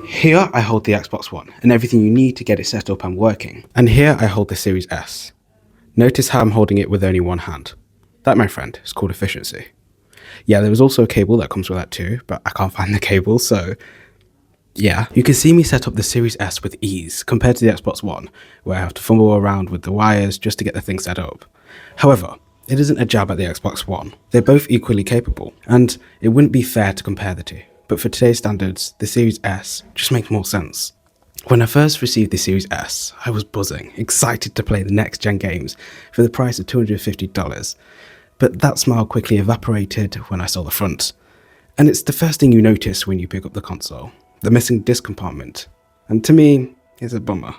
Here I hold the Xbox One and everything you need to get it set up and working. And here I hold the Series S. Notice how I'm holding it with only one hand. That, my friend, is called efficiency. Yeah, there was also a cable that comes with that too, but I can't find the cable, so yeah. You can see me set up the Series S with ease compared to the Xbox One, where I have to fumble around with the wires just to get the thing set up. However, it isn't a jab at the Xbox One. They're both equally capable, and it wouldn't be fair to compare the two. But for today's standards, the Series S just makes more sense. When I first received the Series S, I was buzzing, excited to play the next-gen games for the price of $250. But that smile quickly evaporated when I saw the front. And it's the first thing you notice when you pick up the console, the missing disc compartment. And to me, it's a bummer,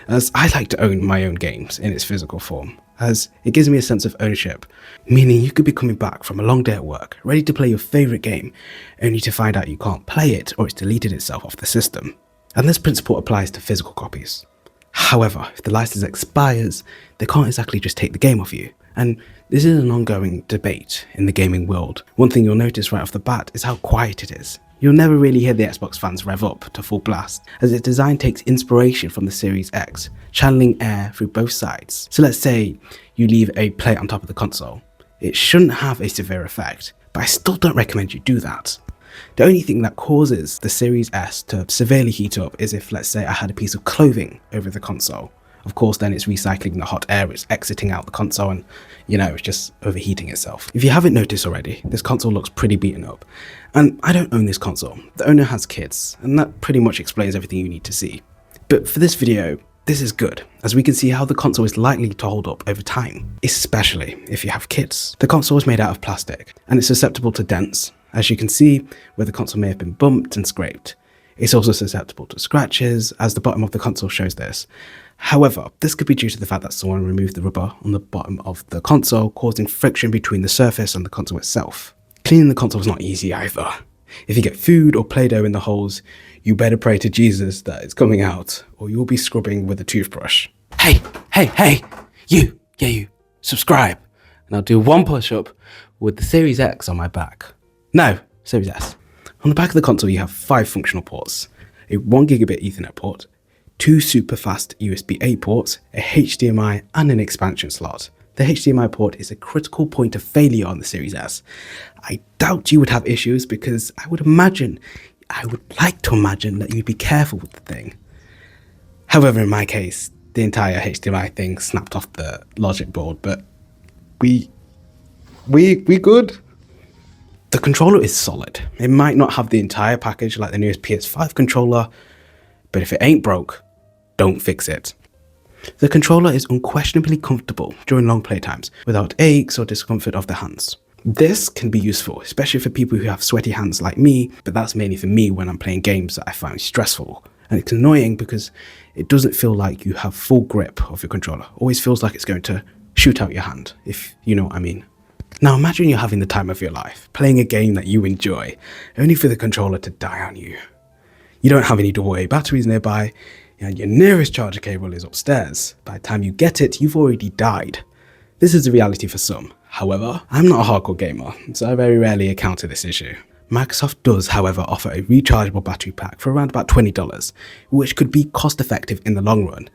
as I like to own my own games in its physical form, as it gives me a sense of ownership, meaning you could be coming back from a long day at work, ready to play your favourite game, only to find out you can't play it or it's deleted itself off the system. And this principle applies to physical copies. However, if the license expires, they can't exactly just take the game off you. And this is an ongoing debate in the gaming world. One thing you'll notice right off the bat is how quiet it is. You'll never really hear the Xbox fans rev up to full blast, as its design takes inspiration from the Series X, channeling air through both sides. So let's say you leave a plate on top of the console. It shouldn't have a severe effect, but I still don't recommend you do that. The only thing that causes the Series S to severely heat up is if, let's say, I had a piece of clothing over the console. Of course, then it's recycling the hot air, it's exiting out the console and, it's just overheating itself. If you haven't noticed already, this console looks pretty beaten up. And I don't own this console. The owner has kids, and that pretty much explains everything you need to see. But for this video, this is good, as we can see how the console is likely to hold up over time, especially if you have kids. The console is made out of plastic, and it's susceptible to dents, as you can see where the console may have been bumped and scraped. It's also susceptible to scratches, as the bottom of the console shows this. However, this could be due to the fact that someone removed the rubber on the bottom of the console, causing friction between the surface and the console itself. Cleaning the console is not easy either. If you get food or Play-Doh in the holes, you better pray to Jesus that it's coming out, or you'll be scrubbing with a toothbrush. Hey, you, subscribe, and I'll do one push-up with the Series X on my back. No, Series S. On the back of the console you have 5 functional ports, a 1GB Ethernet port, 2 super fast USB-A ports, a HDMI and an expansion slot. The HDMI port is a critical point of failure on the Series S. I doubt you would have issues because I would like to imagine that you'd be careful with the thing. However, in my case, the entire HDMI thing snapped off the logic board, but we good. The controller is solid. It might not have the entire package like the newest PS5 controller, but if it ain't broke, don't fix it. The controller is unquestionably comfortable during long playtimes, without aches or discomfort of the hands. This can be useful, especially for people who have sweaty hands like me, but that's mainly for me when I'm playing games that I find stressful. And it's annoying because it doesn't feel like you have full grip of your controller. Always feels like it's going to shoot out your hand, if you know what I mean. Now imagine you're having the time of your life, playing a game that you enjoy, only for the controller to die on you. You don't have any AA batteries nearby, and your nearest charger cable is upstairs. By the time you get it, you've already died. This is the reality for some. However, I'm not a hardcore gamer, so I very rarely encounter this issue. Microsoft does, however, offer a rechargeable battery pack for around about $20, which could be cost effective in the long run.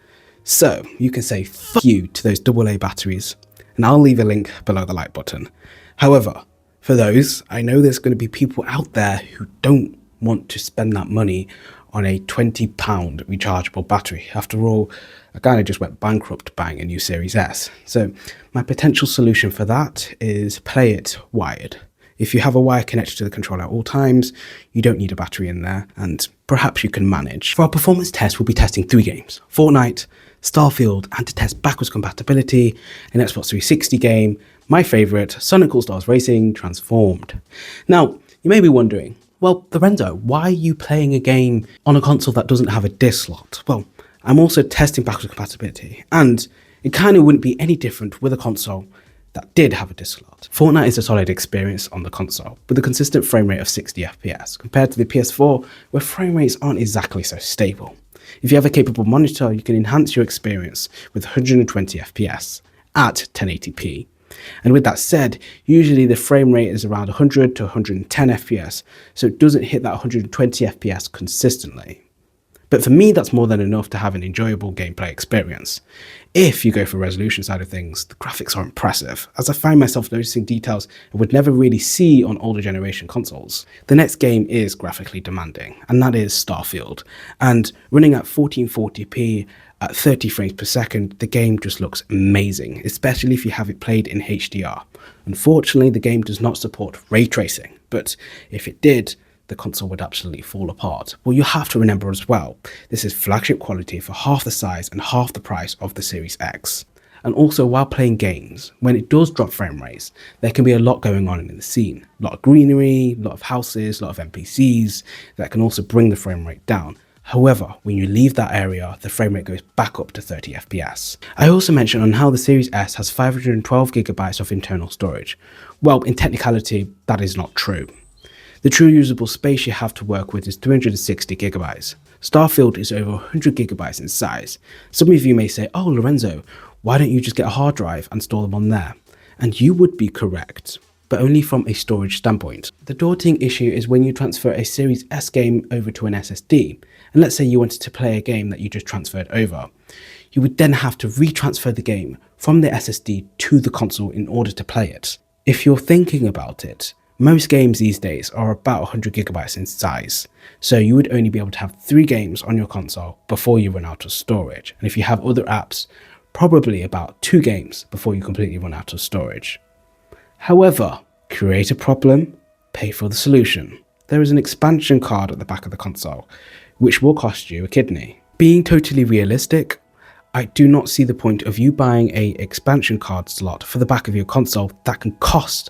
So you can say fuck you to those AA batteries, and I'll leave a link below the like button. However, for those, I know there's going to be people out there who don't want to spend that money on a £20 rechargeable battery. After all, I kind of just went bankrupt buying a new Series S. So my potential solution for that is play it wired. If you have a wire connected to the controller at all times, you don't need a battery in there, and perhaps you can manage. For our performance test, we'll be testing 3 games: Fortnite, Starfield, and to test backwards compatibility, an Xbox 360 game, my favourite, Sonic All-Stars Racing Transformed. Now, you may be wondering, well, Lorenzo, why are you playing a game on a console that doesn't have a disc slot? Well, I'm also testing backwards compatibility, and it kind of wouldn't be any different with a console that did have a disc slot. Fortnite is a solid experience on the console, with a consistent frame rate of 60 FPS, compared to the PS4, where frame rates aren't exactly so stable. If you have a capable monitor, you can enhance your experience with 120 FPS at 1080p. And with that said, usually the frame rate is around 100 to 110 FPS, so it doesn't hit that 120 FPS consistently. But for me, that's more than enough to have an enjoyable gameplay experience. If you go for resolution side of things, the graphics are impressive, as I find myself noticing details I would never really see on older generation consoles. The next game is graphically demanding, and that is Starfield. And running at 1440p at 30 frames per second, the game just looks amazing, especially if you have it played in HDR. Unfortunately, the game does not support ray tracing, but if it did, the console would absolutely fall apart. Well, you have to remember as well, this is flagship quality for half the size and half the price of the Series X. And also, while playing games, when it does drop frame rates, there can be a lot going on in the scene. A lot of greenery, a lot of houses, a lot of NPCs that can also bring the frame rate down. However, when you leave that area, the frame rate goes back up to 30 FPS. I also mentioned on how the Series S has 512GB of internal storage. Well, in technicality, that is not true. The true usable space you have to work with is 360GB. Starfield is over 100GB in size. Some of you may say, oh Lorenzo, why don't you just get a hard drive and store them on there? And you would be correct, but only from a storage standpoint. The daunting issue is when you transfer a Series S game over to an SSD, and let's say you wanted to play a game that you just transferred over. You would then have to retransfer the game from the SSD to the console in order to play it. If you're thinking about it, most games these days are about 100GB in size, so you would only be able to have 3 games on your console before you run out of storage, and if you have other apps, probably about 2 games before you completely run out of storage. However, create a problem, pay for the solution. There is an expansion card at the back of the console, which will cost you a kidney. Being totally realistic, I do not see the point of you buying a expansion card slot for the back of your console that can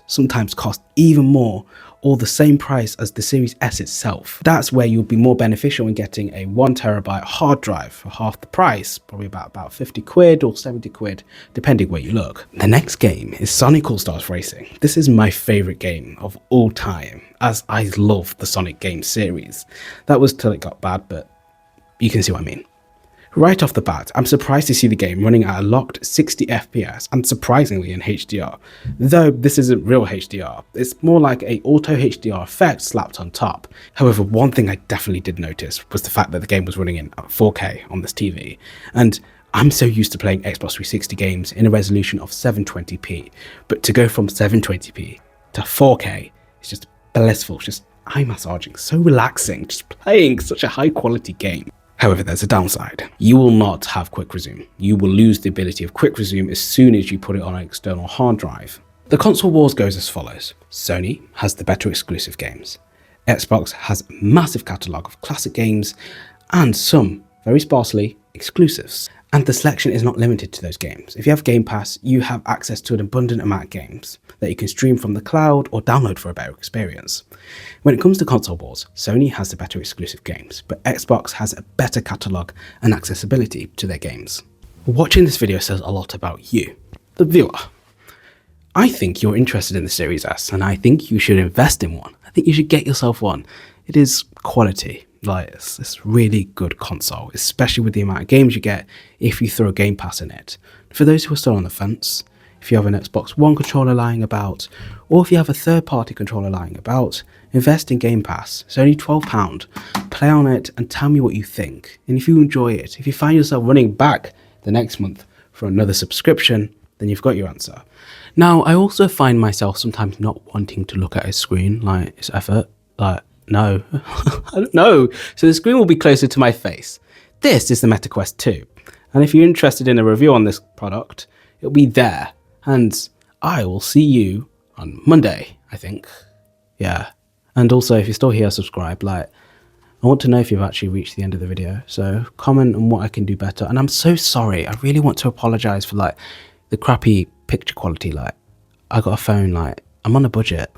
sometimes cost even more, or the same price as the Series S itself. That's where you'll be more beneficial in getting a 1TB hard drive for half the price, probably about 50 quid or 70 quid, depending where you look. The next game is Sonic All-Stars Racing. This is my favorite game of all time, as I love the Sonic game series. That was till it got bad, but you can see what I mean. Right off the bat, I'm surprised to see the game running at a locked 60 FPS and surprisingly in HDR. Though this isn't real HDR, it's more like a auto HDR effect slapped on top. However, one thing I definitely did notice was the fact that the game was running in 4K on this TV. And I'm so used to playing Xbox 360 games in a resolution of 720p, but to go from 720p to 4K is just blissful, just eye massaging, so relaxing, just playing such a high quality game. However, there's a downside. You will not have quick resume. You will lose the ability of quick resume as soon as you put it on an external hard drive. The console wars goes as follows. Sony has the better exclusive games. Xbox has a massive catalogue of classic games and some, very sparsely, exclusives. And the selection is not limited to those games. If you have Game Pass, you have access to an abundant amount of games that you can stream from the cloud or download for a better experience. When it comes to console wars, Sony has the better exclusive games, but Xbox has a better catalogue and accessibility to their games. Watching this video says a lot about you, the viewer. I think you're interested in the Series S, and I think you should invest in one. I think you should get yourself one. It is quality. Like, it's really good console, especially with the amount of games you get if you throw a Game Pass in it. For those who are still on the fence, if you have an Xbox One controller lying about, or if you have a third-party controller lying about, invest in Game Pass. It's only £12. Play on it and tell me what you think. And if you enjoy it, if you find yourself running back the next month for another subscription, then you've got your answer. Now, I also find myself sometimes not wanting to look at a screen, like it's effort, like, no, I don't know. So the screen will be closer to my face. This is the Meta Quest 2. And if you're interested in a review on this product, it'll be there. And I will see you on Monday, I think. Yeah. And also, if you're still here, subscribe. Like, I want to know if you've actually reached the end of the video. So comment on what I can do better. And I'm so sorry. I really want to apologize for like the crappy picture quality. Like, I got a phone, like, I'm on a budget.